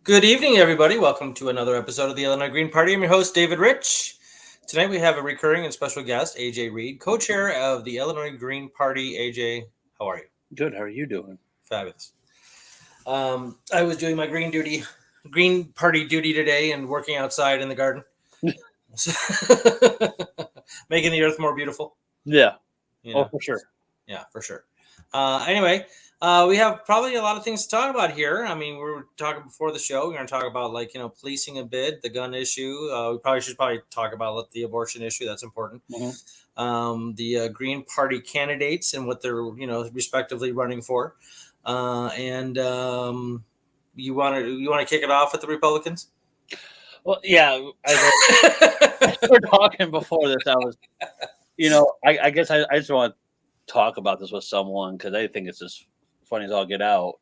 Good evening, everybody. Welcome to another episode of the Illinois Green Party. I'm your host, David Rich. Tonight we have a recurring and special guest, AJ Reed, co-chair of the Illinois Green Party. AJ, how are you? Good. How are you doing? Fabulous. I was doing my Green Party duty today, and working outside in the garden, making the earth more beautiful. Yeah. You Oh, know, for sure. yeah, for sure. Anyway, we have probably a lot of things to talk about here. I mean, we were talking before the show. We're going to talk about policing a bit, the gun issue. We probably talk about the abortion issue. That's important. hmm The Green Party candidates and what they're respectively running for. And you want to kick it off with the Republicans? Well, yeah. We were talking before this. I guess I just want to talk about this with someone because I think it's just funny as all get out.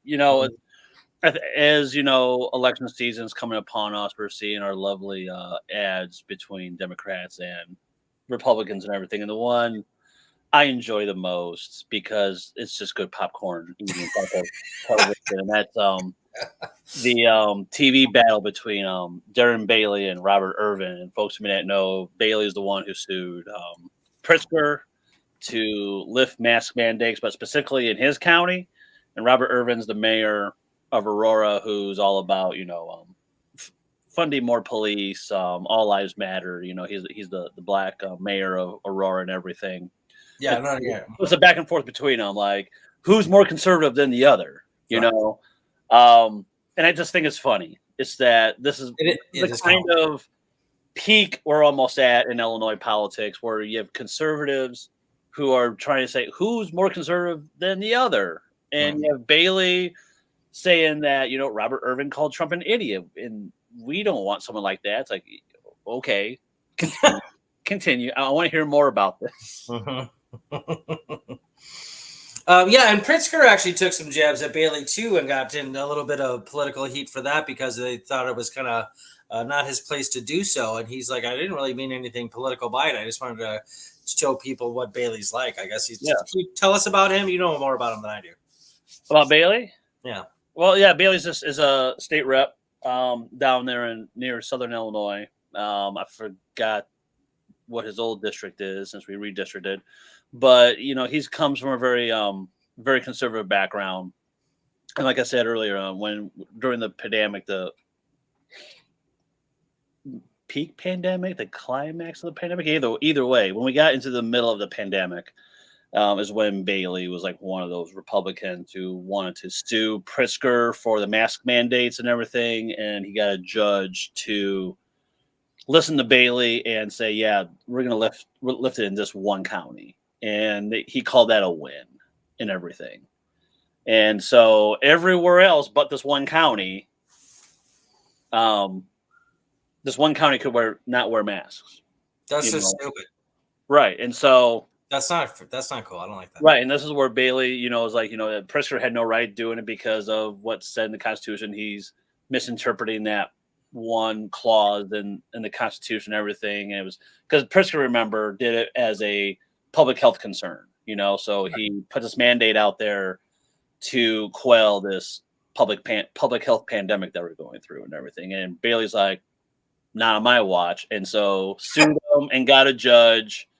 As election season's coming upon us, we're seeing our lovely ads between Democrats and Republicans and everything. And the one I enjoy the most because it's just good popcorn eating type of television, and that's the TV battle between Darren Bailey and Robert Irvin. And folks who may not know, Bailey is the one who sued Pritzker to lift mask mandates, but specifically in his county. And Robert Irvin's the mayor of Aurora, who's all about funding more police, all lives matter. He's the black mayor of Aurora and everything. Yeah, no, yeah. It's a back and forth between them, like who's more conservative than the other, you Right. know. And I just think it's funny. It's that this is It the is kind of peak we're almost at in Illinois politics, where you have conservatives who are trying to say who's more conservative than the other, and you have Bailey saying that Robert Irvin called Trump an idiot, and we don't want someone like that. It's like, okay, continue. I want to hear more about this. Mhm. Yeah, and Pritzker actually took some jabs at Bailey too, and got in a little bit of political heat for that because they thought it was kind of not his place to do so. And he's like, I didn't really mean anything political by it. I just wanted to show people what Bailey's like. I guess he's. Yeah. Can you tell us about him? You know more about him than I do. About Bailey? Yeah. Well, yeah, Bailey's just is a state rep down there in near Southern Illinois. I forgot what his old district is since we redistricted, but he's comes from a very conservative background. And like I said earlier, when during the pandemic, the peak pandemic, the climax of the pandemic, either way, when we got into the middle of the pandemic, is when Bailey was like one of those Republicans who wanted to sue Pritzker for the mask mandates and everything, and he got a judge to listen to Bailey and say, "Yeah, we're going to lift it in this one county," and he called that a win and everything. And so everywhere else but this one county, could not wear masks. That's just stupid. Right, and so. That's not cool. I don't like that. Right, and this is where Bailey, is like, that Pritzker had no right doing it because of what's said in the Constitution. He's misinterpreting that one clause in the Constitution and everything. And it was because Pritzker, remember, did it as a public health concern, so he put this mandate out there to quell this public health pandemic that we're going through and everything. And Bailey's like, not on my watch. And so sued him and got a judge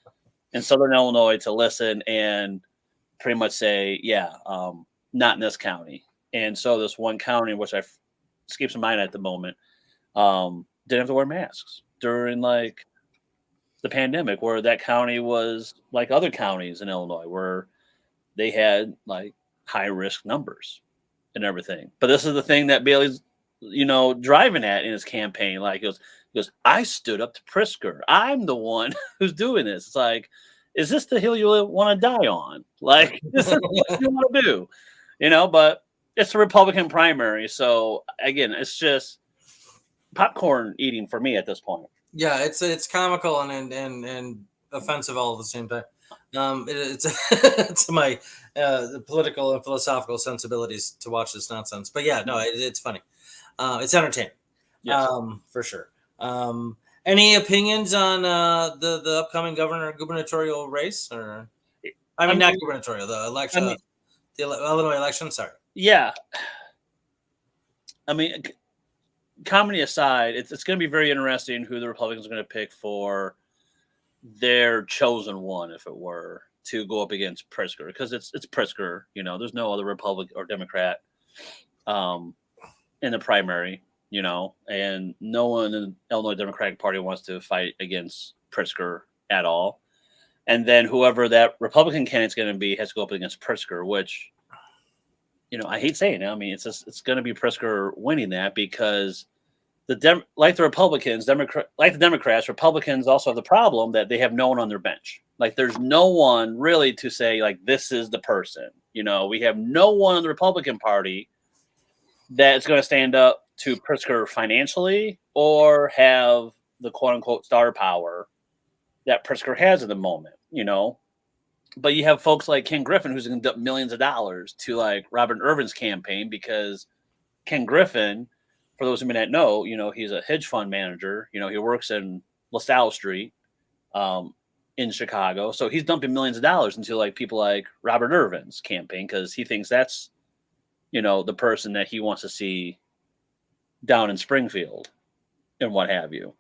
in Southern Illinois to listen and pretty much say, yeah, not in this county. And so this one county, which escapes my mind at the moment, didn't have to wear masks during like the pandemic, where that county was like other counties in Illinois where they had like high risk numbers and everything. But this is the thing that Bailey's, driving at in his campaign. Like, he goes, I stood up to Pritzker. I'm the one who's doing this. It's like, is this the hill you want to die on? Like, this is what you want to do, but it's a Republican primary. So again, it's just popcorn eating for me at this point. Yeah, it's comical and offensive all at the same time. It's to my the political and philosophical sensibilities to watch this nonsense. But yeah, no, it's funny. It's entertaining. Yes. For sure. Any opinions on the upcoming gubernatorial race, or not gubernatorial, the election, the Illinois election? Sorry. Yeah. I mean, comedy aside, it's going to be very interesting who the Republicans are going to pick for their chosen one, if it were, to go up against Pritzker, because it's Pritzker. You know, there's no other Republican or Democrat um, in the primary. You know, and no one in the Illinois Democratic Party wants to fight against Pritzker at all. And then whoever that Republican candidate's going to be has to go up against Pritzker, which, you know, I hate saying it. I mean, it's going to be Pritzker winning that, because like the Republicans, like the Democrats, Republicans also have the problem that they have no one on their bench. Like, there's no one really to say, like, this is the person. You know, we have no one in the Republican Party that's going to stand up to Pritzker financially or have the quote unquote star power that Pritzker has at the moment, you know. But you have folks like Ken Griffin, who's going to dump millions of dollars to like Robert Irvin's campaign, because Ken Griffin, for those who may not know, you know, he's a hedge fund manager. You know, he works in LaSalle Street in Chicago. So he's dumping millions of dollars into like people like Robert Irvin's campaign, because he thinks that's, you know, the person that he wants to see down in Springfield and what have you.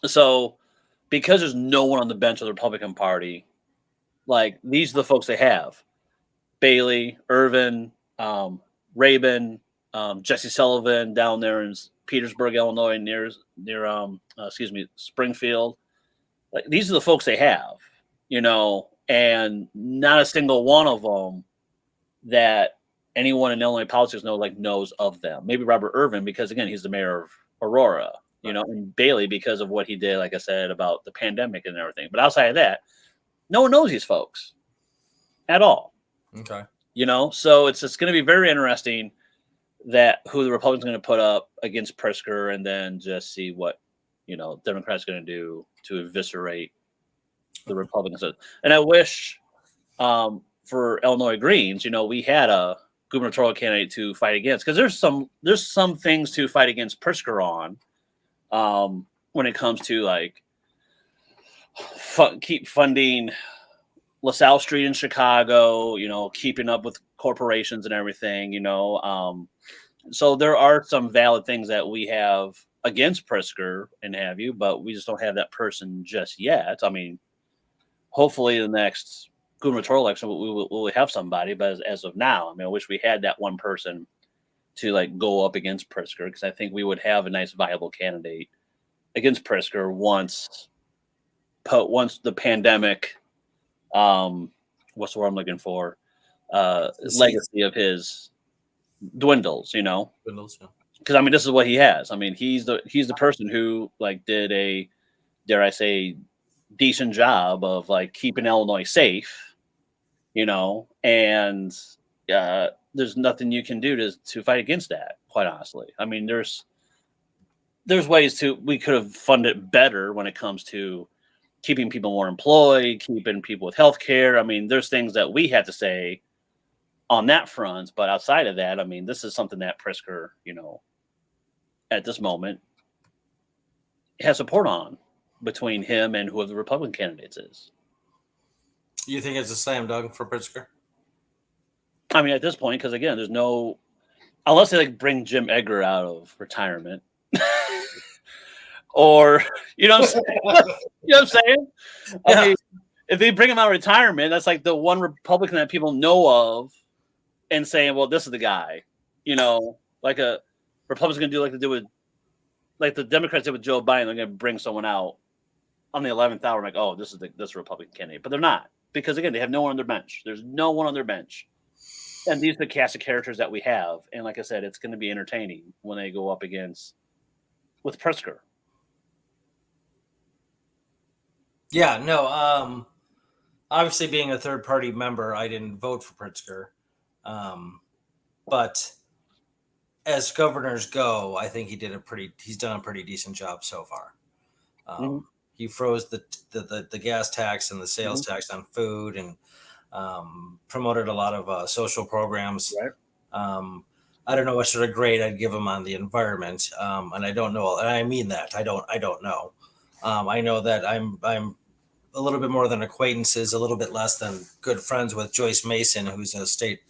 So because there's no one on the bench of the Republican Party, like, these are the folks they have: Bailey, Irvin, Rabin, Jesse Sullivan down there in Petersburg, Illinois, near Springfield. Like, these are the folks they have, you know, and not a single one of them that anyone in Illinois politics knows of them. Maybe Robert Irvin, because again, he's the mayor of Aurora, you know, and Bailey because of what he did, like I said, about the pandemic and everything. But outside of that, no one knows these folks at all. Okay. You know, so it's going to be very interesting that who the Republicans are going to put up against Pritzker, and then just see what, you know, Democrats going to do to eviscerate the Republicans. And I wish for Illinois Greens, you know, we had a gubernatorial candidate to fight against, because there's some things to fight against Pritzker on when it comes to like keep funding LaSalle Street in Chicago, you know, keeping up with corporations and everything, you know. So there are some valid things that we have against Pritzker and have you, but we just don't have that person just yet. I mean, hopefully the next gubernatorial election we'll have somebody, but as of now, I mean, I wish we had that one person to like go up against Pritzker, because I think we would have a nice viable candidate against Pritzker once the pandemic, what's the word I'm looking for, legacy of his dwindles, you know. Dwindles, yeah. Because I mean, this is what he has. I mean, he's the person who like did a, dare I say, decent job of like keeping Illinois safe, you know, and there's nothing you can do to fight against that, quite honestly. I mean, there's ways we could have funded better when it comes to keeping people more employed, keeping people with health care. I mean, there's things that we had to say on that front, but outside of that, I mean, this is something that Pritzker, you know, at this moment has support on between him and whoever the Republican candidates is. You think it's a slam dunk for Pritzker? I mean, at this point, because again, there's no, unless they like bring Jim Edgar out of retirement, or you know what I'm saying? You know what I'm saying? Yeah. I mean, if they bring him out of retirement, that's like the one Republican that people know of, and saying, "Well, this is the guy," you know, like a Republican's gonna do like they did with, like the Democrats did with Joe Biden. They're gonna bring someone out on the 11th hour, like, "Oh, this is Republican candidate," but they're not, because again, they have no one on their bench. There's no one on their bench. And these are the cast of characters that we have. And like I said, it's going to be entertaining when they go up with Pritzker. Yeah, no. Obviously, being a third party member, I didn't vote for Pritzker. But as governors go, I think he's done a pretty decent job so far. He froze the gas tax and the sales tax on food, and promoted a lot of social programs. Right. I don't know what sort of grade I'd give him on the environment, and I don't know. And I mean that I don't know. I know that I'm a little bit more than acquaintances, a little bit less than good friends with Joyce Mason, who's a state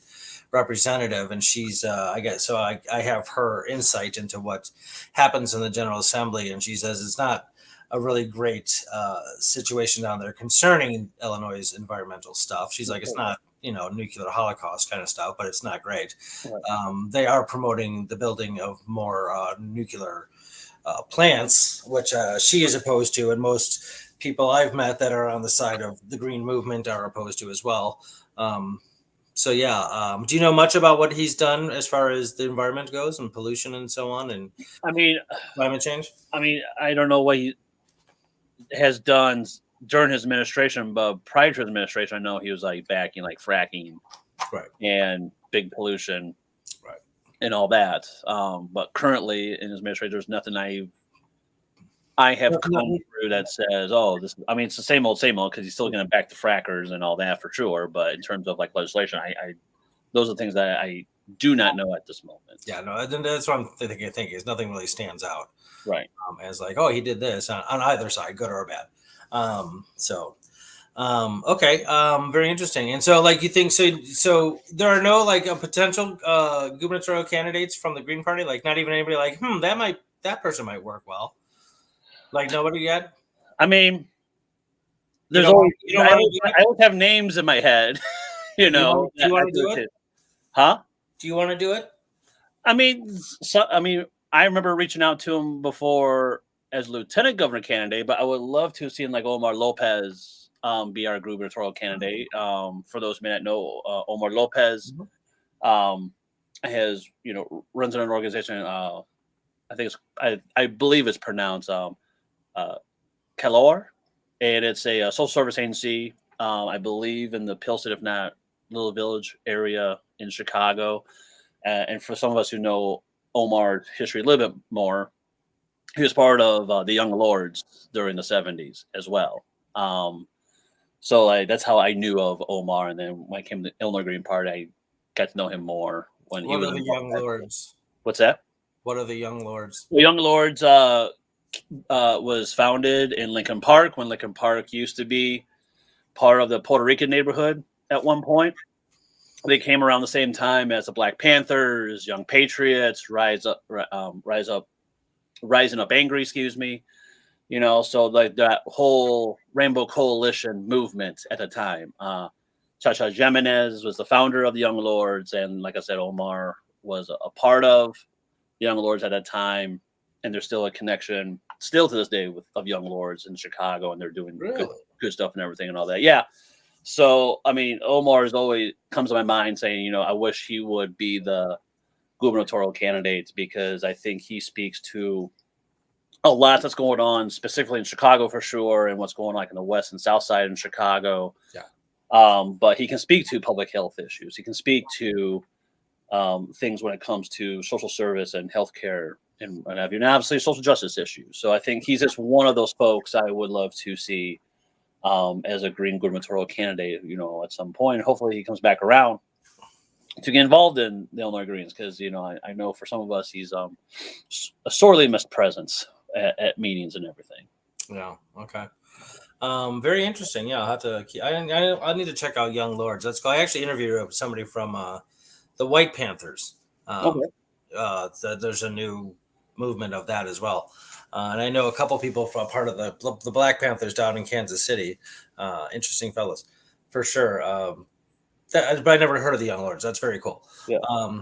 representative, and she's I guess so. I have her insight into what happens in the General Assembly, and she says it's not a really great situation down there concerning Illinois' environmental stuff. She's like, it's not nuclear holocaust kind of stuff, but it's not great. Right. They are promoting the building of more nuclear plants, which she is opposed to, and most people I've met that are on the side of the green movement are opposed to as well. So yeah, do you know much about what he's done as far as the environment goes and pollution and so on and I mean, climate change? I don't know what he has done during his administration, but prior to his administration, I know he was like backing like fracking, Right, and big pollution, right, and all that. But currently in his administration, there's nothing I have come through that says, oh, this. I mean, it's the same old, because he's still going to back the frackers and all that for sure. But in terms of like legislation, I those are things that I do not know at this moment. Yeah, no, that's what I'm thinking. Is nothing really stands out, Right. as like, oh, he did this on either side, good or bad. Okay, very interesting. And so, like, you think so there are no like a potential gubernatorial candidates from the Green Party, like not even anybody like, that person might work well. Like nobody yet. I mean, there's I always have names in my head. Do you want to do it? Huh? Do you want to do it? I mean, I remember reaching out to him before as lieutenant governor candidate, but I would love to see like Omar Lopez be our gubernatorial candidate. For those who may not know, Omar Lopez has runs an organization. I believe it's pronounced Calor, and it's a social service agency. I believe in the Pilsen, if not Little Village area in Chicago. And for some of us who know Omar's history a little bit more, he was part of the Young Lords during the 70s as well. So like that's how I knew of Omar. And then when I came to the Illinois Green Party, I got to know him more when he was the Young Lords. What's that? What are the Young Lords? The Young Lords was founded in Lincoln Park when Lincoln Park used to be part of the Puerto Rican neighborhood at one point. They came around the same time as the Black Panthers, Young Patriots, Rising Up Angry, so like that whole Rainbow Coalition movement at the time. Chacha Jimenez was the founder of the Young Lords, and like I said, Omar was a part of the Young Lords at that time, and there's still a connection still to this day of Young Lords in Chicago, and they're doing good stuff and everything and all that. Yeah. So, I mean, Omar is always comes to my mind saying, I wish he would be the gubernatorial candidate because I think he speaks to a lot that's going on, specifically in Chicago for sure, and what's going on like in the west and south side in Chicago. Yeah. But he can speak to public health issues. He can speak to things when it comes to social service and healthcare and obviously social justice issues. So I think he's just one of those folks I would love to see as a green gubernatorial candidate, at some point. Hopefully he comes back around to get involved in the Illinois Greens because, I know for some of us, he's a sorely missed presence at meetings and everything. Yeah. Okay. Very interesting. Yeah. I'll have to, I need to check out Young Lords. Let's go. I actually interviewed somebody from the White Panthers. There's a new movement of that as well. And I know a couple people from part of the Black Panthers down in Kansas City. Interesting fellows, for sure. But I never heard of the Young Lords. That's very cool. Yeah.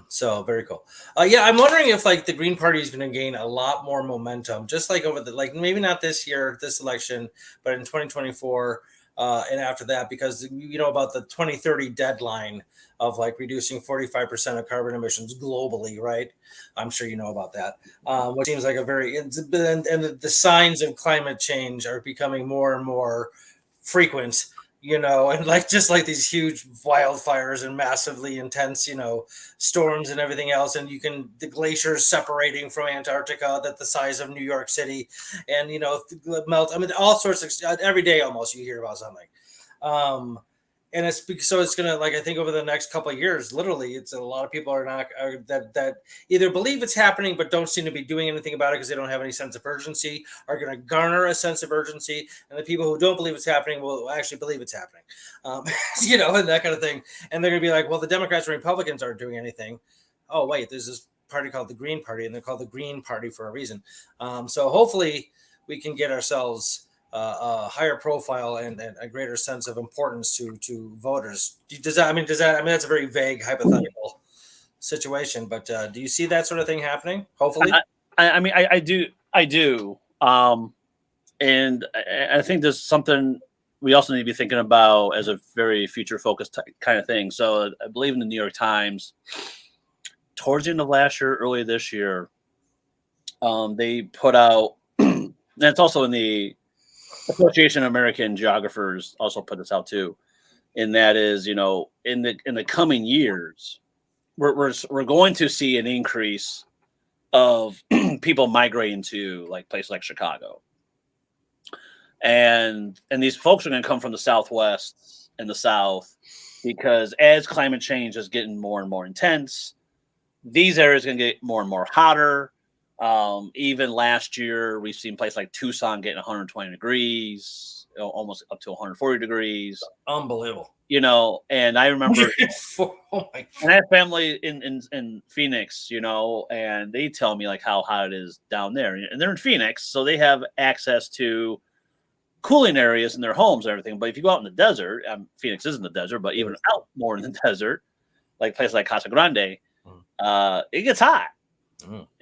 So very cool. I'm wondering if like the Green Party is going to gain a lot more momentum, just like over maybe not this year, this election, but in 2024 and after that, because about the 2030 deadline of like reducing 45% of carbon emissions globally, right? I'm sure you know about that. Which seems like and the signs of climate change are becoming more and more frequent, and like just like these huge wildfires and massively intense, storms and everything else. And the glaciers separating from Antarctica that the size of New York City and, melt. I mean, all sorts of every day almost you hear about something. and so it's gonna, like, I think over the next couple of years, literally, it's a lot of people are not that either believe it's happening but don't seem to be doing anything about it because they don't have any sense of urgency, are going to garner a sense of urgency, and the people who don't believe it's happening will actually believe it's happening, um, and that kind of thing, and they're going to be like, well, the Democrats and Republicans aren't doing anything. Oh wait, there's this party called the Green Party, and they're called the Green Party for a reason. So hopefully we can get ourselves a higher profile and a greater sense of importance to voters. Does that? I mean, that's a very vague hypothetical situation, but do you see that sort of thing happening? Hopefully, I mean, I do. And I think there's something we also need to be thinking about as a very future focused kind of thing. So I believe in the New York Times, towards the end of last year, early this year, they put out, and it's also in the Association of American Geographers also put this out too, and that is, in the coming years, we're going to see an increase of people migrating to like places like Chicago, and these folks are going to come from the Southwest and the South, because as climate change is getting more and more intense, these areas are going to get more and more hotter. Even last year, we've seen places like Tucson getting 120 degrees, almost up to 140 degrees. Unbelievable. And I remember, oh my and I have family in Phoenix, and they tell me like how hot it is down there. And they're in Phoenix, so they have access to cooling areas in their homes and everything. But if you go out in the desert, Phoenix isn't the desert, but even out more in the desert, like places like Casa Grande, it gets hot.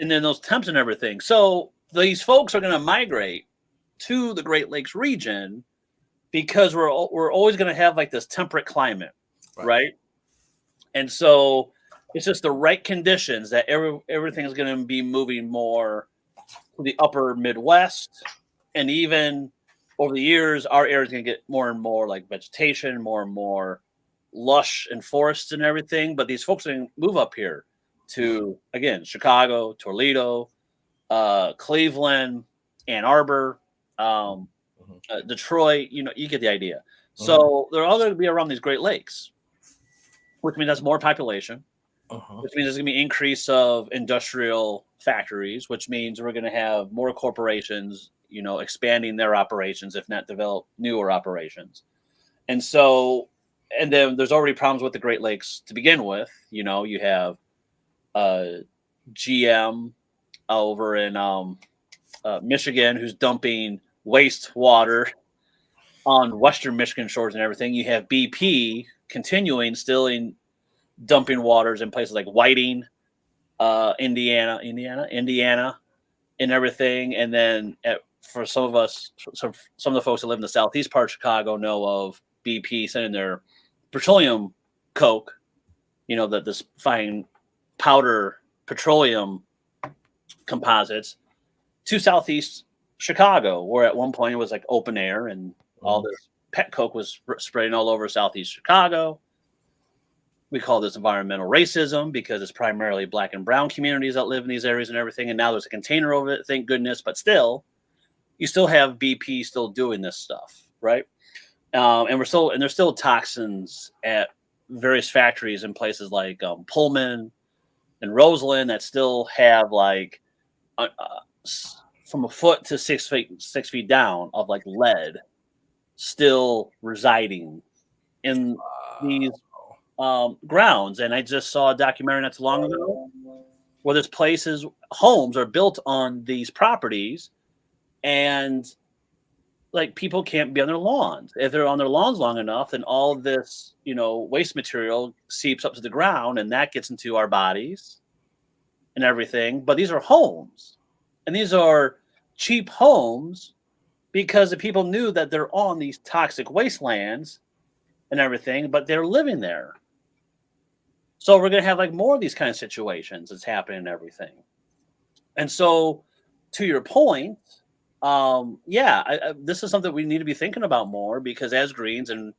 And then those temps and everything. So these folks are going to migrate to the Great Lakes region because we're always going to have like this temperate climate, right? And so it's just the right conditions that everything is going to be moving more to the upper Midwest. And even over the years, our area is going to get more and more like vegetation, more and more lush and forests and everything. But these folks are going to move up here to, again, Chicago, Toledo, Cleveland, Ann Arbor, Detroit. You get the idea. So they're all going to be around these Great Lakes, which means that's more population, which means there's going to be increase of industrial factories, which means we're going to have more corporations, expanding their operations, if not develop newer operations. And so, and then there's already problems with the Great Lakes to begin with. You have GM over in Michigan, who's dumping wastewater on Western Michigan shores and everything. You have BP continuing still in dumping waters in places like Whiting, Indiana, and everything. And then for some of us, some of the folks that live in the southeast part of Chicago know of BP sending their petroleum coke, this fine powder petroleum composites to southeast Chicago, where at one point it was like open air and all this pet coke was spreading all over southeast Chicago. We call this environmental racism because it's primarily Black and brown communities that live in these areas and everything. And now there's a container over it, thank goodness. But still, you still have BP still doing this stuff, right? And there's still toxins at various factories in places like Pullman and Roseland that still have like from a foot to 6 feet down of like lead still residing in these grounds. And I just saw a documentary not too long ago where there's homes are built on these properties, and like people can't be on their lawns. If they're on their lawns long enough, then all this, waste material seeps up to the ground, and that gets into our bodies and everything. But these are homes, and these are cheap homes because the people knew that they're on these toxic wastelands and everything, but they're living there. So we're going to have like more of these kind of situations that's happening and everything. And so to your point, this is something we need to be thinking about more, because as Greens and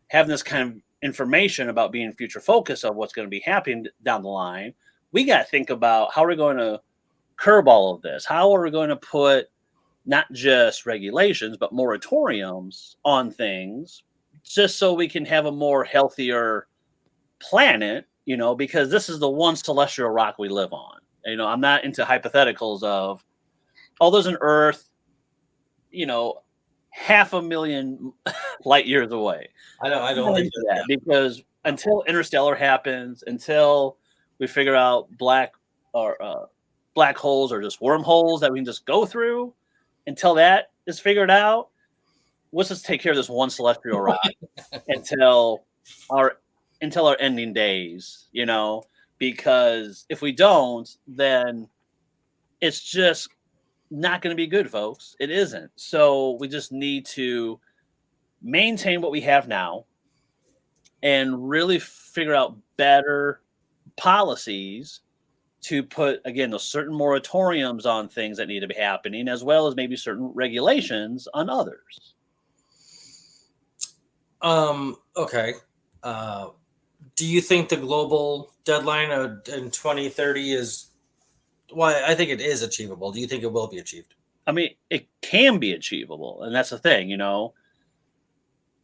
having this kind of information about being future focused of what's going to be happening down the line, we got to think about how we're going to curb all of this. How are we going to put not just regulations, but moratoriums on things just so we can have a more healthier planet, because this is the one celestial rock we live on. I'm not into hypotheticals of, oh, there's an Earth, 500,000 light years away. I don't Not think into that, because until interstellar happens, until we figure out black holes or just wormholes that we can just go through, until that is figured out, let's just take care of this one celestial rock until our ending days, because if we don't, then it's just not going to be good, folks. It isn't. So we just need to maintain what we have now and really figure out better policies to put, again, those certain moratoriums on things that need to be happening, as well as maybe certain regulations on others. Okay. Do you think the global deadline in 2030 is? Well, I think it is achievable. Do you think it will be achieved? I mean, it can be achievable, and that's the thing,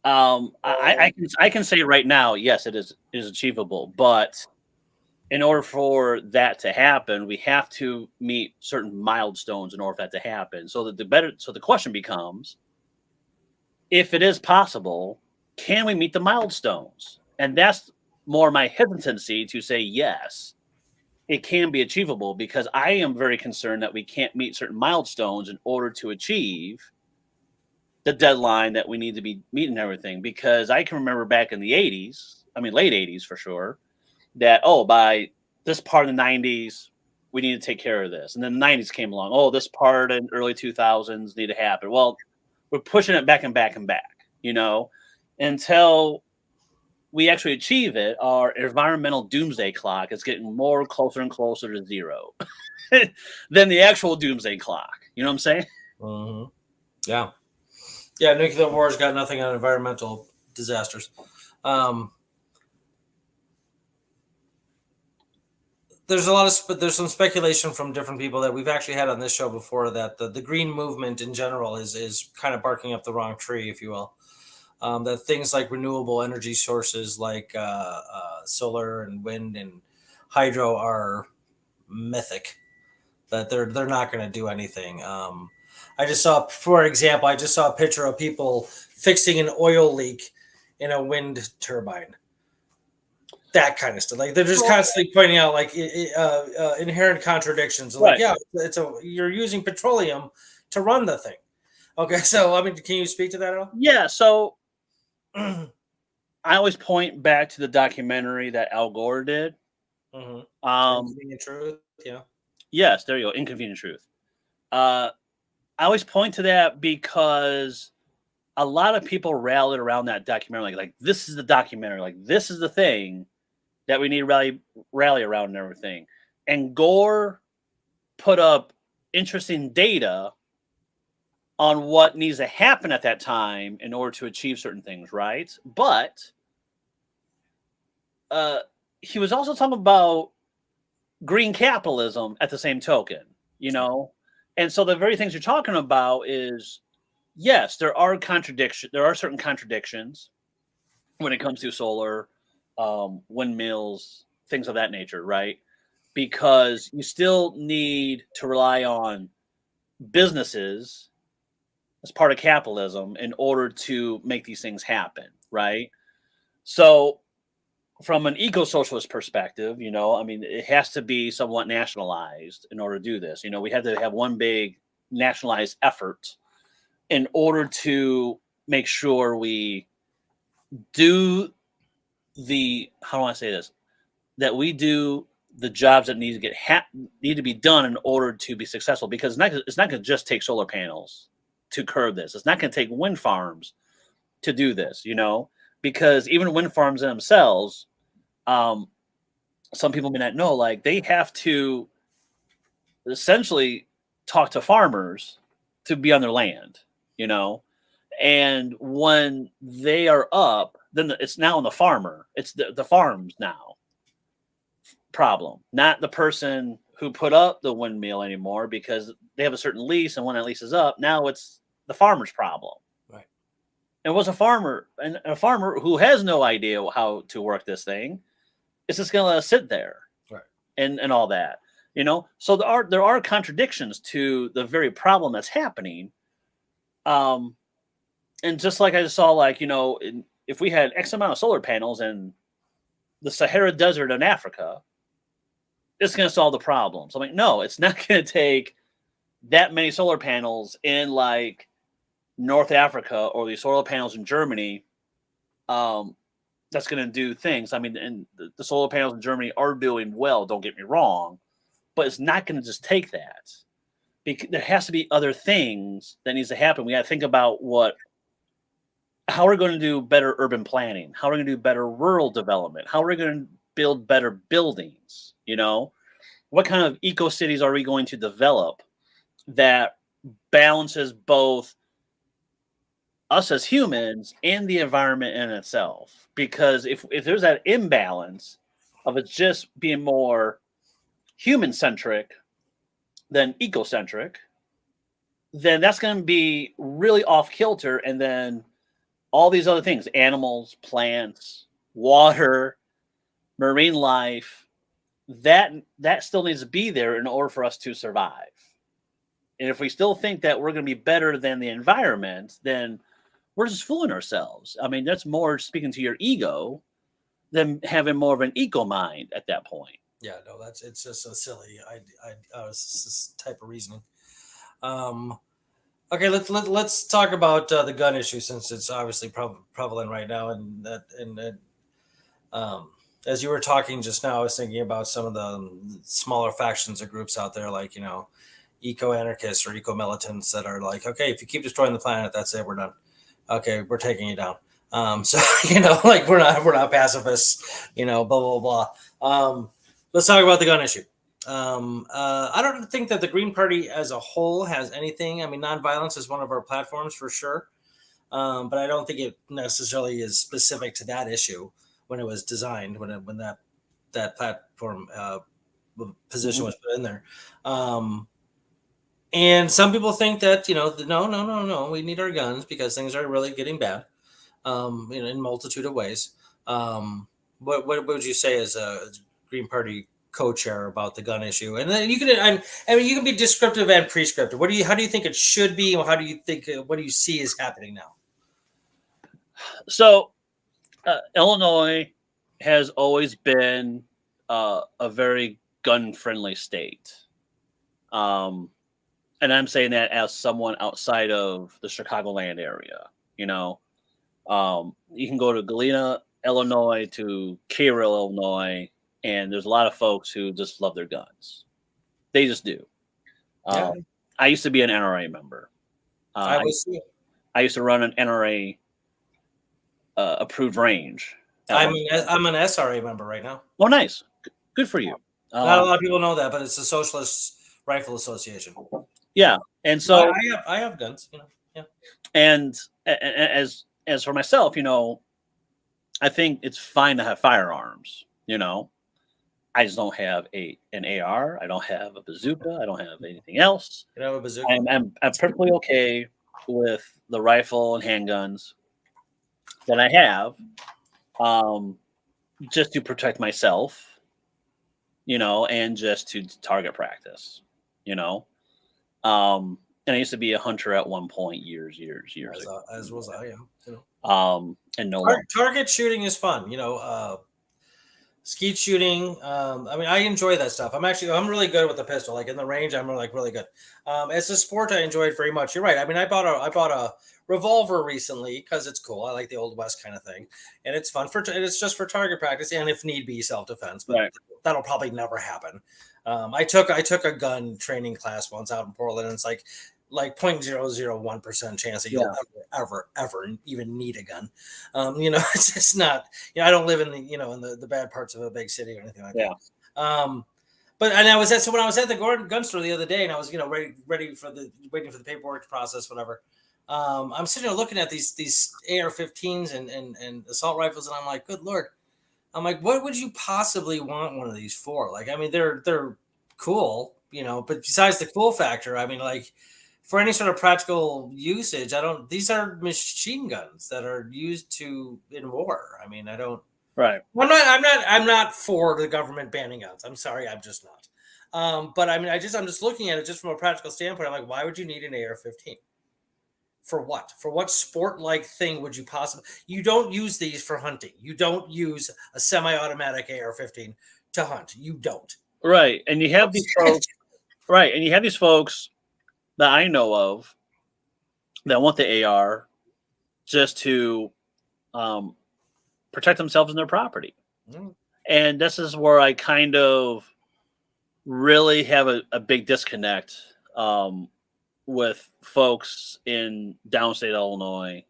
I can say right now, yes, it is achievable, but in order for that to happen, we have to meet certain milestones in order for that to happen. So the question becomes, if it is possible, can we meet the milestones? And that's more my hesitancy to say yes, it can be achievable, because I am very concerned that we can't meet certain milestones in order to achieve the deadline that we need to be meeting everything. Because I can remember back in the 80s, late 80s for sure, that, by this part of the 90s, we need to take care of this. And then the 90s came along. Oh, this part in early 2000s need to happen. Well, we're pushing it back and back and back, until we actually achieve it. Our environmental doomsday clock is getting more closer and closer to zero than the actual doomsday clock. You know what I'm saying? Mm-hmm. Yeah. Yeah. Nuclear war's got nothing on environmental disasters. There's some speculation from different people that we've actually had on this show before that the green movement in general is kind of barking up the wrong tree, if you will. That things like renewable energy sources like solar and wind and hydro are mythic, that they're not going to do anything. For example, I just saw a picture of people fixing an oil leak in a wind turbine. That kind of stuff. Like, they're just constantly pointing out like inherent contradictions. Like, Right. yeah, you're using petroleum to run the thing. Okay, so can you speak to that at all? Yeah. So I always point back to the documentary that Al Gore did. Mm-hmm. Inconvenient Truth. Yeah. Yes, there you go. Inconvenient Truth. I always point to that because a lot of people rallied around that documentary. Like, this is the documentary. Like, this is the thing that we need to rally around and everything. And Gore put up interesting data on what needs to happen at that time in order to achieve certain things, right? But he was also talking about green capitalism at the same token, And so the very things you're talking about is, yes, there are contradictions. There are certain contradictions when it comes to solar, windmills, things of that nature, right? Because you still need to rely on businesses as part of capitalism in order to make these things happen, right? So from an eco-socialist perspective, it has to be somewhat nationalized in order to do this. We have to have one big nationalized effort in order to make sure we do how do I say this? That we do the jobs that need to be done in order to be successful. Because it's not going to just take solar panels to curb this. It's not going to take wind farms to do this, because even wind farms in themselves, some people may not know, like, they have to essentially talk to farmers to be on their land, and when they are up, then it's now on the farmer. It's the farm's now problem, not the person who put up the windmill anymore, because they have a certain lease, and when that lease is up, now it's the farmer's problem. Right. and was a farmer, and a farmer who has no idea how to work this thing is just going to let us sit there, Right. and all that, So there are contradictions to the very problem that's happening. And just like I just saw, like, if we had X amount of solar panels in the Sahara Desert in Africa, it's going to solve the problems. I'm like, no, it's not going to take that many solar panels in like North Africa or the solar panels in Germany. That's going to do things. I mean, and the solar panels in Germany are doing well. Don't get me wrong, but it's not going to just take that. Because there has to be other things that needs to happen. We got to think about how we're going to do better urban planning, how we're going to do better rural development, how we're going to build better buildings. What kind of eco cities are we going to develop that balances both us as humans and the environment in itself? Because if there's that imbalance of it just being more human centric than ecocentric, then that's going to be really off kilter. And then all these other things, animals, plants, water, marine life, that still needs to be there in order for us to survive. And if we still think that we're going to be better than the environment, then we're just fooling ourselves. I mean, that's more speaking to your ego than having more of an eco mind at that point. Yeah, no, it's just a silly type of reasoning. Okay, let's talk about the gun issue, since it's obviously prevalent right now, as you were talking just now, I was thinking about some of the smaller factions or groups out there, like eco anarchists or eco militants that are like, okay, if you keep destroying the planet, that's it, we're done. Okay, we're taking you down. So like we're not pacifists, blah blah blah. Let's talk about the gun issue. I don't think that the Green Party as a whole has anything. I mean, nonviolence is one of our platforms for sure, but I don't think it necessarily is specific to that issue when it was designed, when that platform position was put in there. And some people think that no, we need our guns because things are really getting bad, in a multitude of ways. What would you say as a Green Party co-chair about the gun issue? And then you can be descriptive and prescriptive. How do you think it should be, or what do you see is happening now? So Illinois has always been a very gun-friendly state, and I'm saying that as someone outside of the Chicagoland area. You can go to Galena, Illinois, to Cairo, Illinois, and there's a lot of folks who just love their guns. They just do. Yeah. I used to be an NRA member. I used to run an NRA approved range. I'm an SRA member right now. Oh, nice. Good for you. Not a lot of people know that, but it's the Socialist Rifle Association. Yeah, and so I have guns. Yeah. And as for myself, I think it's fine to have firearms. I just don't have an AR. I don't have a bazooka. I don't have anything else. You have a bazooka? I'm perfectly okay with the rifle and handguns that I have, just to protect myself, and just to target practice, and I used to be a hunter at one point, years ago. As was I. And no target shooting is fun. Skeet shooting. I mean, I enjoy that stuff. I'm really good with the pistol. Like in the range, I'm really good. As a sport, I enjoy it very much. You're right. I mean, I bought a revolver recently because it's cool. I like the Old West kind of thing, and it's fun it's just for target practice and if need be self-defense. But right. That'll probably never happen. I took a gun training class once out in Portland, and it's like 0.001% chance that you'll ever even need a gun. It's just not. I don't live in the bad parts of a big city or anything like that. But when I was at the gun store the other day, and I was waiting for the paperwork process, whatever. I'm sitting there looking at these AR-15s and assault rifles, and I'm like, good Lord. I'm like, what would you possibly want one of these for? Like, I mean, they're cool, but besides the cool factor, I mean, like, for any sort of practical usage, I don't. These are machine guns that are used in war. I mean, I don't. Right. I'm not for the government banning guns. I'm sorry, I'm just not. But I mean, I'm just looking at it just from a practical standpoint. I'm like, why would you need an AR-15? For what? For what sport-like thing would you possibly? You don't use these for hunting. You don't use a semi-automatic AR-15 to hunt. You don't. Right. And you have these folks, right. And you have these folks that I know of that want the AR just to protect themselves and their property. Mm. And this is where I kind of really have a big disconnect with folks in downstate Illinois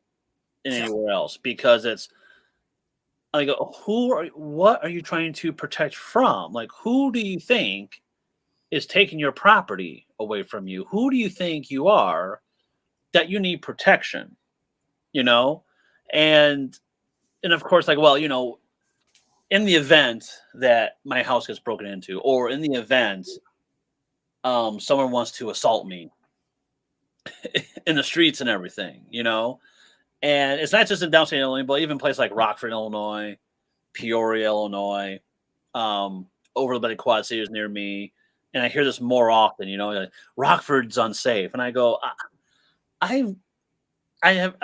and anywhere else, because it's I go, what are you trying to protect from? Like, who do you think is taking your property away from you? Who do you think you are that you need protection? You know, and of course, like, well, in the event that my house gets broken into, or in the event someone wants to assault me in the streets and everything, and it's not just in downstate Illinois, but even places like Rockford, Illinois, Peoria, Illinois, over by the Quad Cities near me. And I hear this more often, like, Rockford's unsafe. And I go, I'm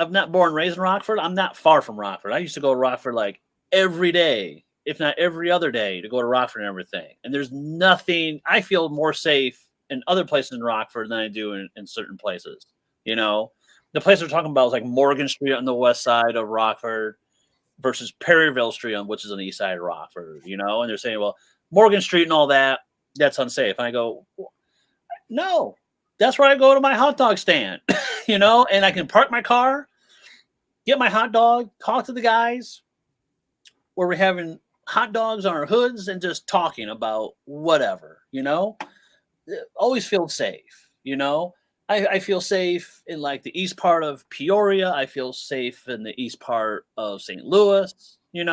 not born and raised in Rockford. I'm not far from Rockford. I used to go to Rockford like every day, if not every other day, to go to Rockford and everything. And there's nothing, I feel more safe in other places in Rockford than I do in certain places. The place we're talking about is like Morgan Street on the west side of Rockford versus Perryville Street, which is on the east side of Rockford, and they're saying, well, Morgan Street and all that's unsafe. And I go, no, that's where I go to my hot dog stand, and I can park my car, get my hot dog, talk to the guys where we're having hot dogs on our hoods and just talking about whatever, always feel safe, I feel safe in like the east part of Peoria. I feel safe in the east part of St. Louis, it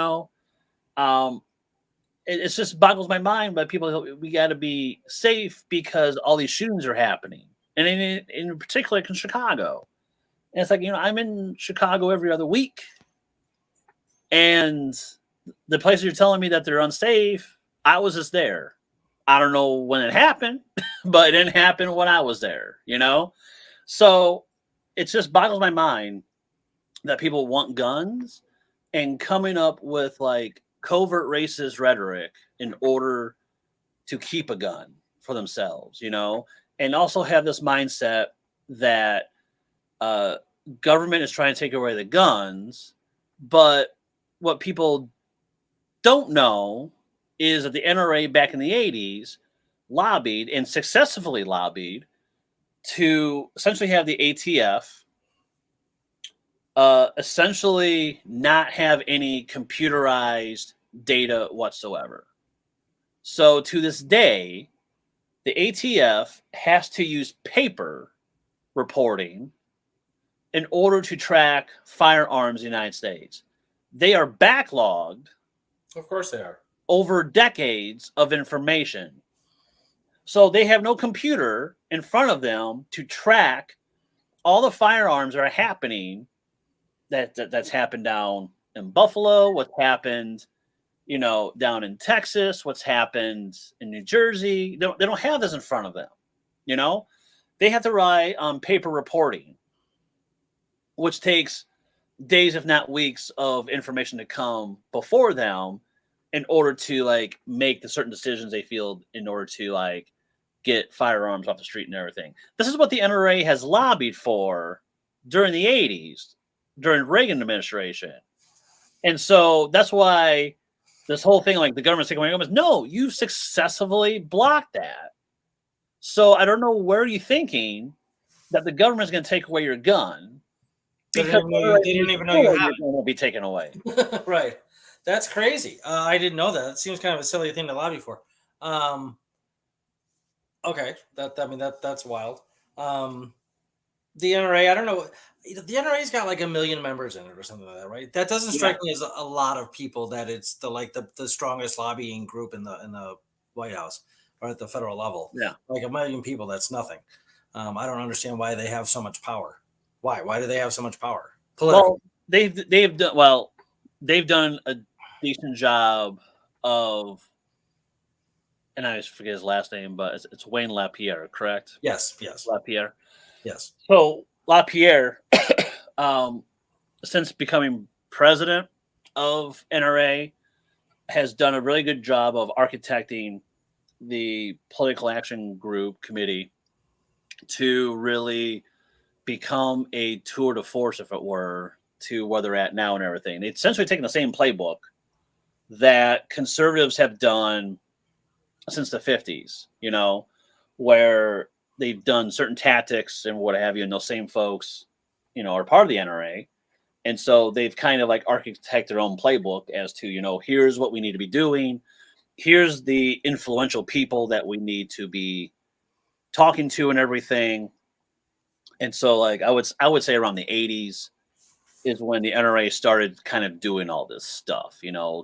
just boggles my mind, but people, we got to be safe because all these shootings are happening. And in particular in Chicago. And it's like, I'm in Chicago every other week. And the places you're telling me that they're unsafe, I was just there. I don't know when it happened, but it didn't happen when I was there, So it just boggles my mind that people want guns and coming up with like covert racist rhetoric in order to keep a gun for themselves, and also have this mindset that government is trying to take away the guns. But what people don't know is that the NRA back in the 80s lobbied and successfully lobbied to essentially have the ATF essentially not have any computerized data whatsoever. So to this day, the ATF has to use paper reporting in order to track firearms in the United States. They are backlogged. Of course they are. Over decades of information. So they have no computer in front of them to track all the firearms that are happening that's happened down in Buffalo, what's happened, down in Texas, what's happened in New Jersey. They don't have this in front of them. They have to rely on paper reporting, which takes days, if not weeks, of information to come before them in order to like make the certain decisions they feel in order to like get firearms off the street and everything. This is what the NRA has lobbied for during the 80s, during Reagan administration. And so that's why this whole thing, like the government's taking away guns, no, you've successfully blocked that. So I don't know where you're thinking that the government's going to take away your gun because they didn't even know you have it. Going to be taken away. Right. That's crazy. I didn't know that. It seems kind of a silly thing to lobby for. Okay, that's wild. The NRA, I don't know. The NRA's got like 1 million members in it or something like that, right? That doesn't strike me as a lot of people. That it's the strongest lobbying group in the White House or at the federal level. Yeah, like 1 million people. That's nothing. I don't understand why they have so much power. Why do they have so much power? Political. Well, they've done a decent job of, and I just forget his last name, but it's Wayne LaPierre, correct? Yes, yes, LaPierre. yes. So LaPierre, since becoming president of NRA, has done a really good job of architecting the political action group committee to really become a tour de force, if it were, to where they're at now and everything. They've essentially taken the same playbook that conservatives have done since the 50s, where they've done certain tactics and what have you, and those same folks, are part of the NRA. And so they've kind of like architected their own playbook as to, here's what we need to be doing. Here's the influential people that we need to be talking to and everything. And so like I would say around the 80s is when the NRA started kind of doing all this stuff,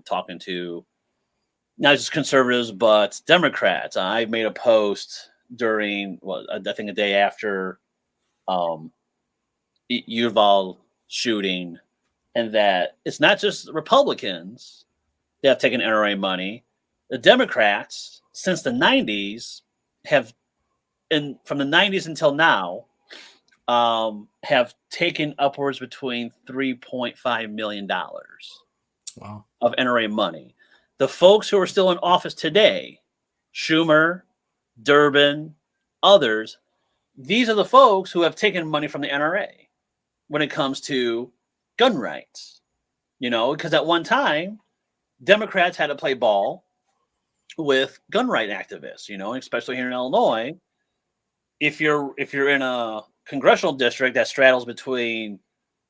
talking to not just conservatives, but Democrats. I made a post during, I think a day after Uvalde shooting, and that it's not just Republicans that have taken NRA money. The Democrats, since the 90s, from the 90s until now, have taken upwards between $3.5 million of NRA money. The folks who are still in office today, Schumer, Durbin, others, these are the folks who have taken money from the NRA when it comes to gun rights. Because at one time, Democrats had to play ball with gun right activists, especially here in Illinois. If you're in a congressional district that straddles between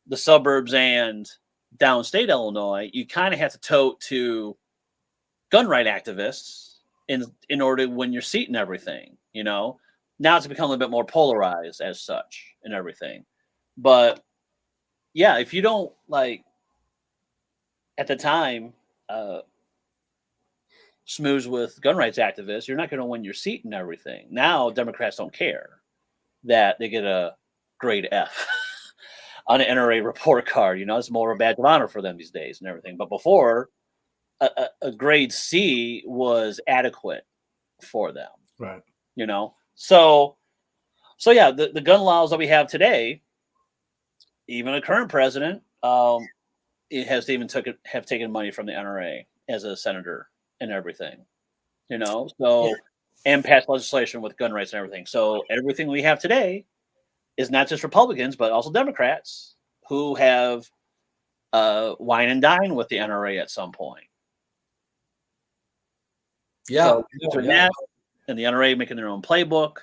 the suburbs and downstate Illinois, you kind of have to tote to gun right activists in order to win your seat and everything. Now it's become a little bit more polarized as such and everything. But yeah, if you don't at the time smooze with gun rights activists, you're not going to win your seat and everything. Now Democrats don't care that they get a grade F on an NRA report card. It's more of a badge of honor for them these days and everything. But before, a grade C was adequate for them. Right. So yeah, the gun laws that we have today, even a current president, it has even have taken money from the NRA as a senator and everything, and passed legislation with gun rights and everything. So everything we have today is not just Republicans, but also Democrats who have wine and dine with the NRA at some point. Yeah. So that and the NRA making their own playbook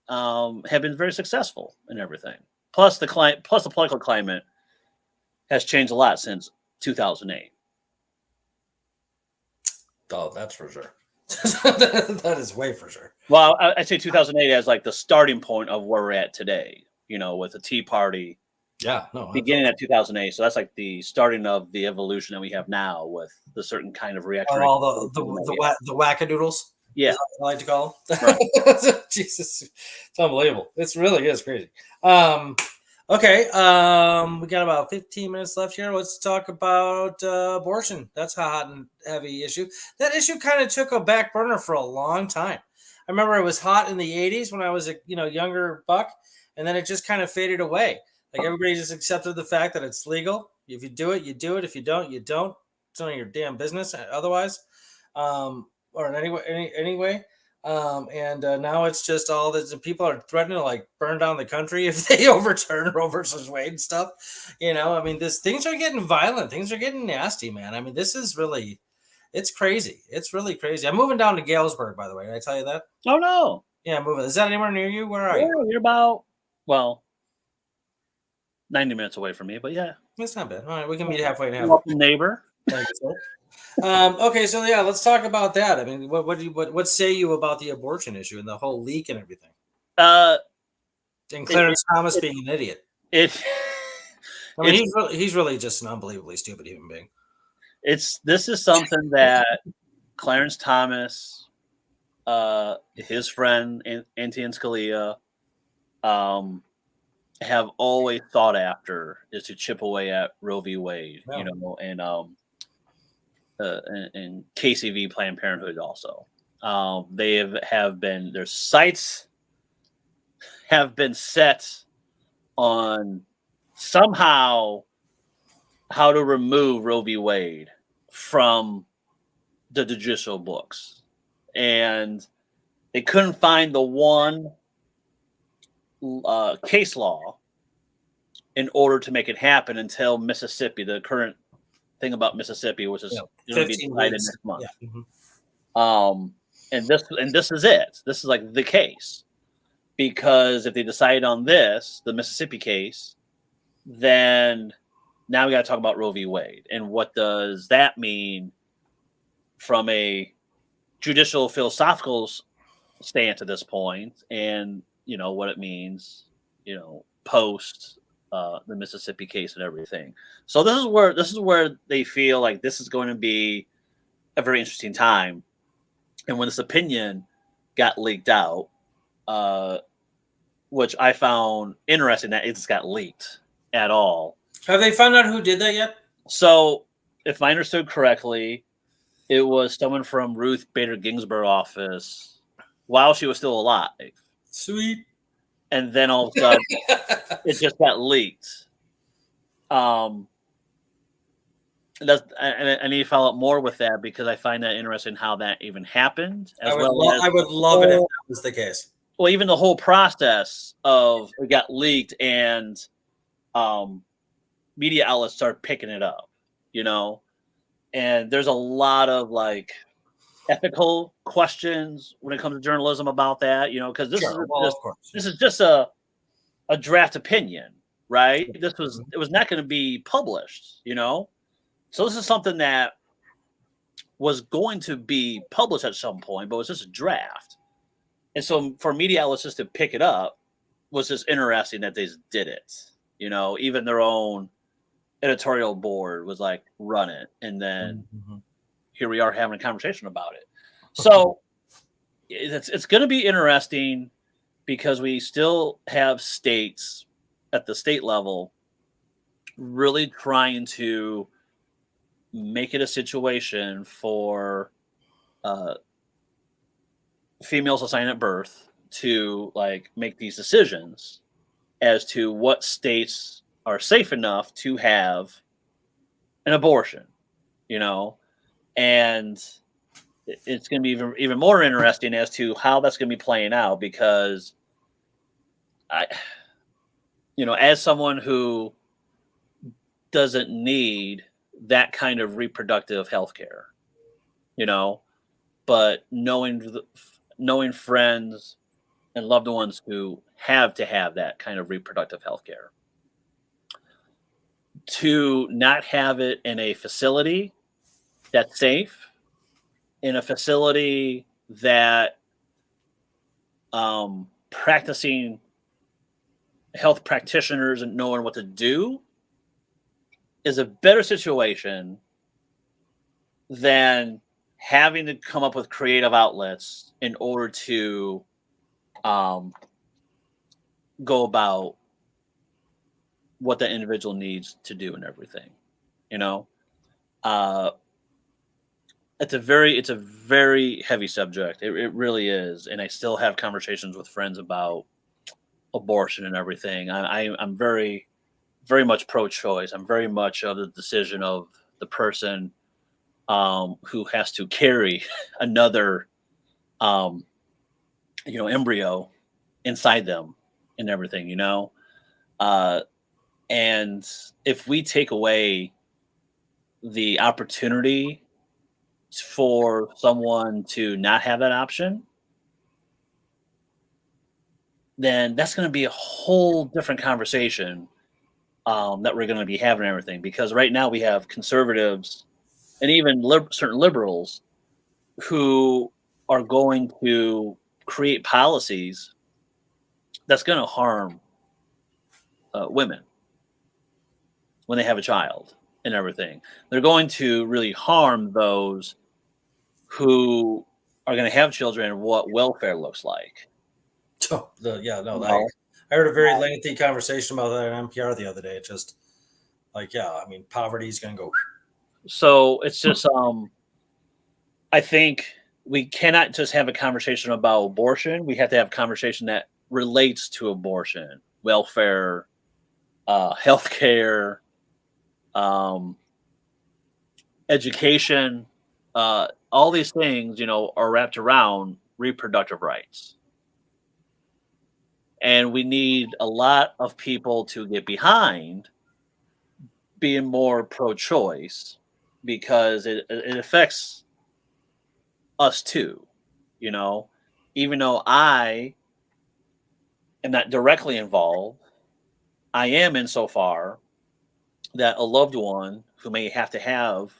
have been very successful in everything. Plus the political climate has changed a lot since 2008. Oh, that's for sure. That is way for sure. Well, I say 2008 as like the starting point of where we're at today, with the Tea Party. Yeah, no. Beginning at 2008. So that's like the starting of the evolution that we have now with the certain kind of reaction. All the wackadoodles. Yeah. Is that what I like to call them. Right. Jesus. It's unbelievable. It really is crazy. Okay. We got about 15 minutes left here. Let's talk about abortion. That's a hot and heavy issue. That issue kind of took a back burner for a long time. I remember it was hot in the 80s when I was a younger buck, and then it just kind of faded away. Like everybody just accepted the fact that it's legal. If you do it, you do it. If you don't, you don't. It's none of your damn business otherwise. Or in any way. And now it's just all this. People are threatening to burn down the country if they overturn Roe versus Wade and stuff. Things are getting violent. Things are getting nasty, man. I mean, this is really, it's crazy. It's really crazy. I'm moving down to Galesburg, by the way. Did I tell you that? Oh no. Yeah, I'm moving. Is that anywhere near you? Where are you? You're about 90 minutes away from me, but yeah, it's not bad. All right, we can meet halfway and halfway. Welcome, neighbor. Thank you, sir. Okay, so yeah, let's talk about that. I mean, what say you about the abortion issue and the whole leak and everything? And Clarence Thomas being an idiot. He's really just an unbelievably stupid human being. This is something that Clarence Thomas, his friend Antonin Scalia, have always sought after is to chip away at Roe v. Wade, Yeah. and KCV Planned Parenthood also. They have been, their sights have been set on somehow how to remove Roe v. Wade from the judicial books. And they couldn't find the one case law in order to make it happen until Mississippi, the current thing about Mississippi, which is going to be decided next month. Yeah. Mm-hmm. And this is it. This is like the case, because if they decide on this, the Mississippi case, then now we got to talk about Roe v. Wade and what does that mean from a judicial philosophical stance at this point, and what it means, post the Mississippi case and everything. So this is where they feel like this is going to be a very interesting time. And when this opinion got leaked out, which I found interesting that it just got leaked at all. Have they found out who did that yet? So, if I understood correctly, it was someone from Ruth Bader Ginsburg's office while she was still alive. Sweet. And then all of a sudden, it just got leaked. I need to follow up more with that because I find that interesting how that even happened. I would love it if that was the case. Well, even the whole process of it got leaked and media outlets started picking it up, and there's a lot of like ethical questions when it comes to journalism about that, because this is just a draft opinion, right? It was not going to be published, so this is something that was going to be published at some point, but it was just a draft. And so for media outlets just to pick it up was just interesting that they just did it. Even their own editorial board was like, run it. And then here we are having a conversation about it. So it's going to be interesting because we still have states at the state level really trying to make it a situation for females assigned at birth to like make these decisions as to what states are safe enough to have an abortion, and it's going to be even more interesting as to how that's going to be playing out, because as someone who doesn't need that kind of reproductive health care, but knowing friends and loved ones who have to have that kind of reproductive health care, to not have it in a facility that's safe, in a facility that practicing health practitioners and knowing what to do is a better situation than having to come up with creative outlets in order to go about what the individual needs to do and everything. It's a very heavy subject. It really is. And I still have conversations with friends about abortion and everything. I'm very, very much pro-choice. I'm very much of the decision of the person who has to carry another, embryo inside them and everything, and if we take away the opportunity for someone to not have that option, then that's going to be a whole different conversation that we're going to be having and everything. Because right now we have conservatives and even certain liberals who are going to create policies that's going to harm women when they have a child and everything. They're going to really harm those who are going to have children and what welfare looks like. Oh, I heard a very lengthy conversation about that on NPR the other day. It just like, yeah, I mean, poverty is going to go. So it's just, I think we cannot just have a conversation about abortion. We have to have a conversation that relates to abortion, welfare, healthcare, um, education, all these things, are wrapped around reproductive rights. And we need a lot of people to get behind being more pro-choice because it affects us too, you know, even though I am not directly involved, I am insofar that a loved one who may have to have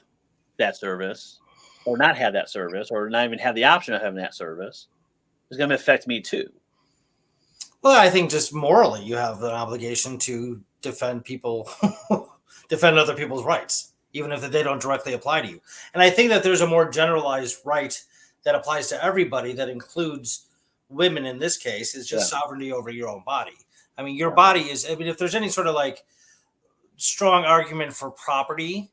that service or not have that service or not even have the option of having that service is going to affect me too. Well, I think just morally, you have an obligation to defend people, defend other people's rights, even if they don't directly apply to you. And I think that there's a more generalized right that applies to everybody that includes women in this case, is Yeah. just sovereignty over your own body. I mean, your body is, I mean, if there's any sort of like strong argument for property,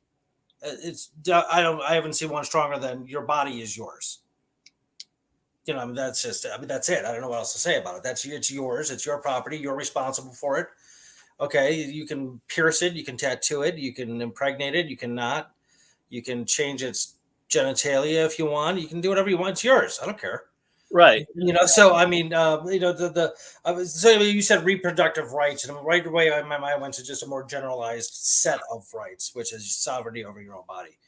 I haven't seen one stronger than your body is yours. I mean, that's just, I mean, that's it. I don't know what else to say about it. It's yours. It's your property. You're responsible for it. Okay. You can pierce it. You can tattoo it. You can impregnate it. You cannot. You can change its genitalia if you want. You can do whatever you want. It's yours. I don't care. Right. So I mean, so you said reproductive rights, and right away my mind went to just a more generalized set of rights, which is sovereignty over your own body.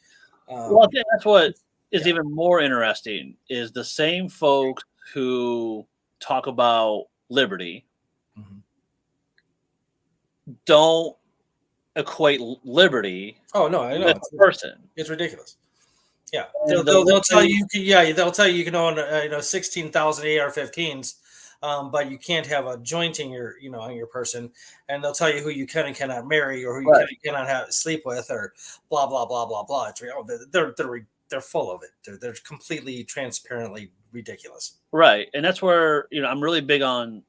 Well, I think that's what is even more interesting is the same folks who talk about liberty don't equate liberty Oh no, I know. with a person. It's ridiculous. Yeah, And they'll tell you. Yeah, they'll tell you can own 16,000 AR-15s, but you can't have a joint in your on your person, and they'll tell you who you can and cannot marry, or who you Right. can and cannot have sleep with, or blah blah blah blah blah. They're full of it. They're completely transparently ridiculous. Right. And that's where, I'm really big on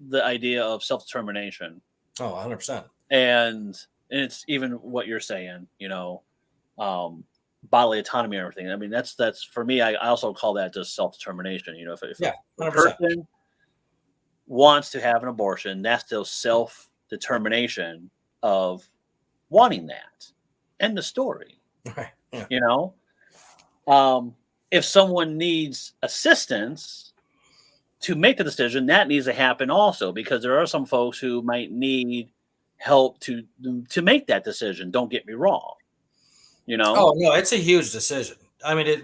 the idea of self-determination. Oh, 100%. And it's even what you're saying, bodily autonomy and everything. I mean, that's for me, I also call that just self-determination. If Yeah, a 100%. person wants to have an abortion, that's still self-determination of wanting that. End the story. Right. Yeah. If someone needs assistance to make the decision, that needs to happen also, because there are some folks who might need help to make that decision. Don't get me wrong. Oh no, it's a huge decision. I mean,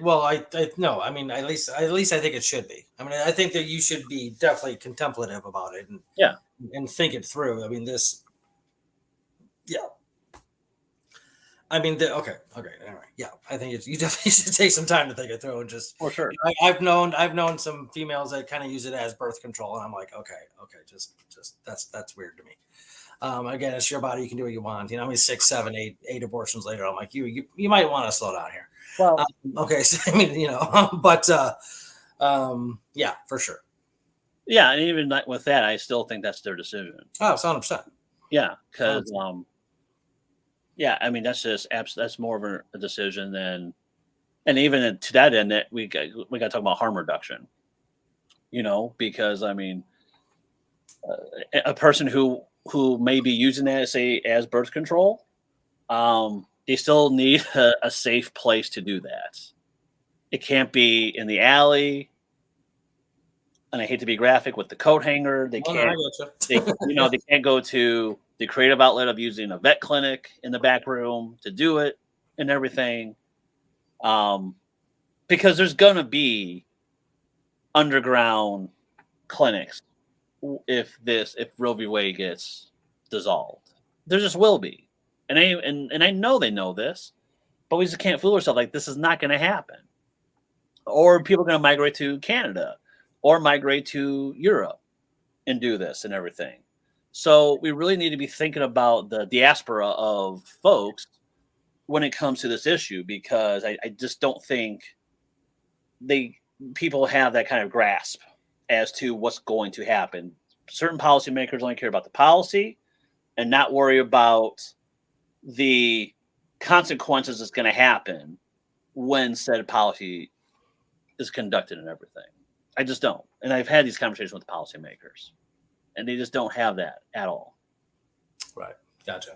no. I mean, at least I think it should be. I mean, I think that you should be definitely contemplative about it and think it through. I mean, yeah. I mean, okay, all right, yeah. I think you definitely should take some time to think it through and just. For sure. I've known some females that kind of use it as birth control, and I'm like, okay, just that's weird to me. Again, it's your body; you can do what you want. I mean, 6, 7, 8 abortions later, I'm like, you might want to slow down here. Well, okay, so I mean, but yeah, for sure. Yeah, and even with that, I still think that's their decision. Oh, it's 100%. Yeah, because yeah, I mean that's more of a decision than, and even to that end, that we got to talk about harm reduction. Because I mean, a person who may be using that, say, as birth control, they still need a safe place to do that. It can't be in the alley. And I hate to be graphic with the coat hanger. They can't. They can't go to the creative outlet of using a vet clinic in the back room to do it and everything, because there's gonna be underground clinics if Roe v. Wade gets dissolved. There just will be, and I know they know this, but we just can't fool ourselves. Like, this is not going to happen, or people are going to migrate to Canada or migrate to Europe and do this and everything. So we really need to be thinking about the diaspora of folks when it comes to this issue, because I just don't think people have that kind of grasp as to what's going to happen certain policymakers only care about the policy and not worry about the consequences that's going to happen when said policy is conducted and everything. I just don't. And I've had these conversations with the policymakers, and they just don't have that at all. Right. Gotcha.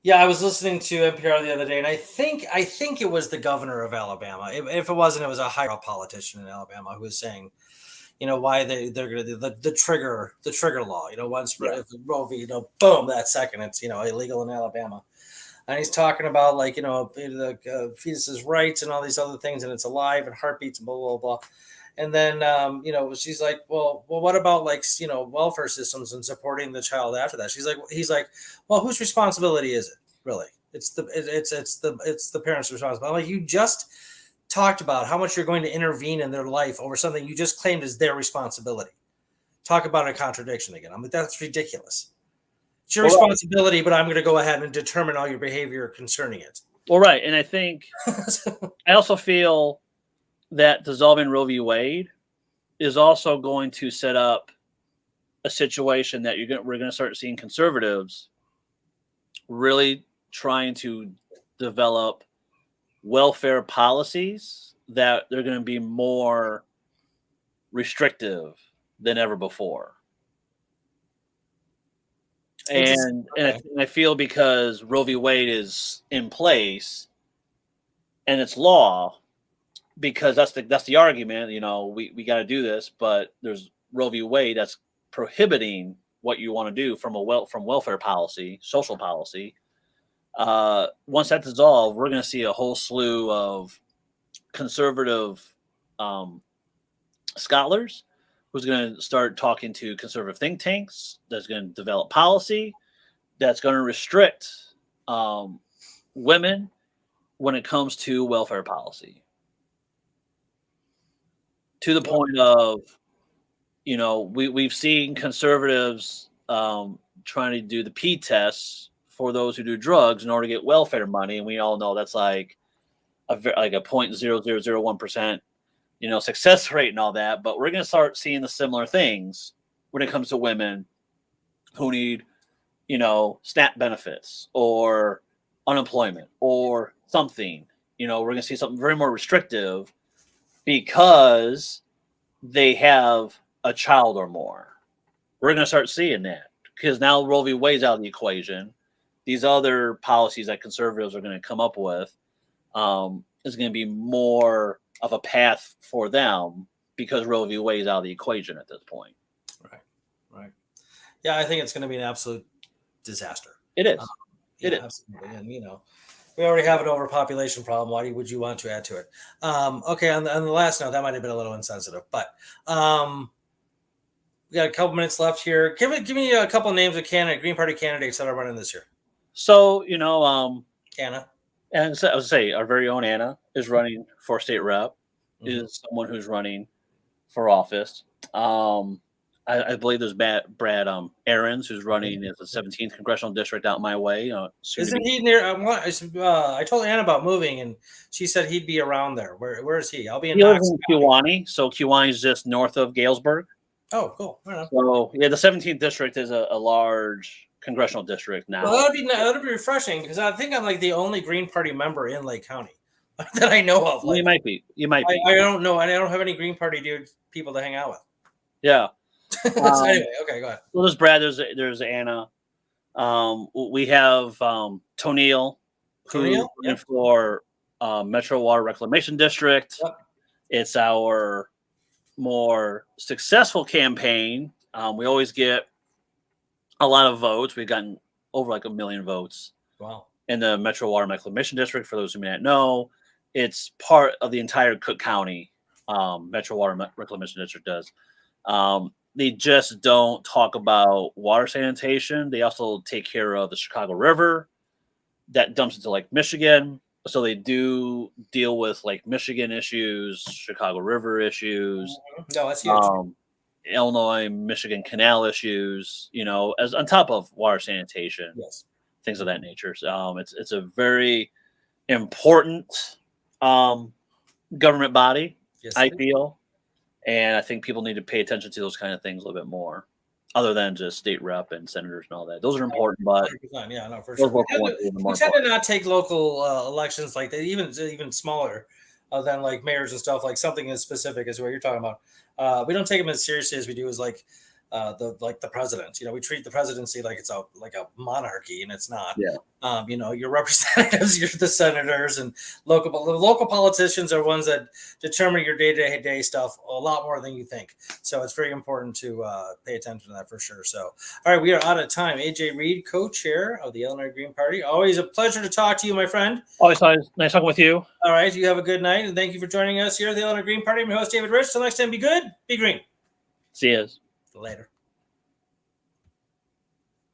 Yeah, I was listening to NPR the other day, and I think it was the governor of Alabama. If it wasn't, it was a higher politician in Alabama who was saying, why they're going to do the trigger law. Once if Roe v. Boom, that second it's illegal in Alabama, and he's talking about the fetus's rights and all these other things, and it's alive and heartbeats and blah blah blah. And then, she's like, well, what about welfare systems and supporting the child after that? He's like, well, whose responsibility is it really? It's the parents' responsibility. I'm like, you just talked about how much you're going to intervene in their life over something you just claimed is their responsibility. Talk about a contradiction again. I'm like, that's ridiculous. It's your responsibility, but I'm going to go ahead and determine all your behavior concerning it. Well, right. And I think, I also feel that dissolving Roe v. Wade is also going to set up a situation that we're going to start seeing conservatives really trying to develop welfare policies that they're going to be more restrictive than ever before. And I feel because Roe v. Wade is in place and it's law, because that's the argument, we got to do this, but there's Roe v. Wade that's prohibiting what you want to do from welfare policy, social policy. Once that's dissolved, we're going to see a whole slew of conservative scholars who's going to start talking to conservative think tanks, that's going to develop policy that's going to restrict women when it comes to welfare policy. To the point of, we've seen conservatives trying to do the P tests for those who do drugs in order to get welfare money, and we all know that's like a 0.0001%, success rate and all that. But we're going to start seeing the similar things when it comes to women who need, SNAP benefits or unemployment or something. We're going to see something very more restrictive, because they have a child or more. We're going to start seeing that, because now Roe v. Wade's out of the equation. These other policies that conservatives are going to come up with is going to be more of a path for them, because Roe v. Wade's out of the equation at this point. Right. Yeah, I think it's going to be an absolute disaster. It is. It is. Absolutely. And, we already have an overpopulation problem. Why would you want to add to it? Okay, on the last note, that might have been a little insensitive, but we got a couple minutes left here. Give me a couple of names of Green Party candidates that are running this year. So, Anna. And so I would say our very own Anna is running for state rep, is someone who's running for office. I believe there's Brad Aarons, who's running as the 17th congressional district out my way. Isn't he near? I told Anna about moving, and she said he'd be around there. Where is he? I'll be in. He lives in Kewaunee, so Kewaunee is just north of Galesburg. Oh, cool. Right. So yeah, the 17th district is a large congressional district now. Well, that'd be refreshing, because I think I'm like the only Green Party member in Lake County that I know of. You might be. I don't know. I don't have any Green Party people to hang out with. Yeah. So anyway, okay, go ahead. Well, there's Brad. There's Anna. We have Toneel, who is for Metro Water Reclamation District. Yep. It's our more successful campaign. We always get a lot of votes. We've gotten over like 1 million votes. Wow. In the Metro Water Reclamation District. For those who may not know, it's part of the entire Cook County. Metro Water Reclamation District does. They just don't talk about water sanitation. They also take care of the Chicago River that dumps into Lake Michigan. So they do deal with Lake Michigan issues, Chicago River issues. No, that's huge. Illinois, Michigan Canal issues, as on top of water sanitation, things of that nature. So, it's a very important government body, I feel. And I think people need to pay attention to those kind of things a little bit more, other than just state rep and senators and all that. Those are important, but 100%, yeah, no, for those sure. local ones are even more We tend to important. not take local elections like that, even smaller than like mayors and stuff. Like something as specific as what you're talking about. We don't take them as seriously as we do as like the president. You know, we treat the presidency like it's a monarchy, and it's not. Yeah. You know, your representatives, you're the senators, and the local politicians are ones that determine your day-to-day stuff a lot more than you think. So it's very important to pay attention to that for sure. So, all right, we are out of time. AJ Reed, co-chair of the Illinois Green Party. Always a pleasure to talk to you, my friend. Always nice talking with you. All right, you have a good night, and thank you for joining us here at the Illinois Green Party. I'm your host, David Rich. Till next time, be good, be green. See you. Later.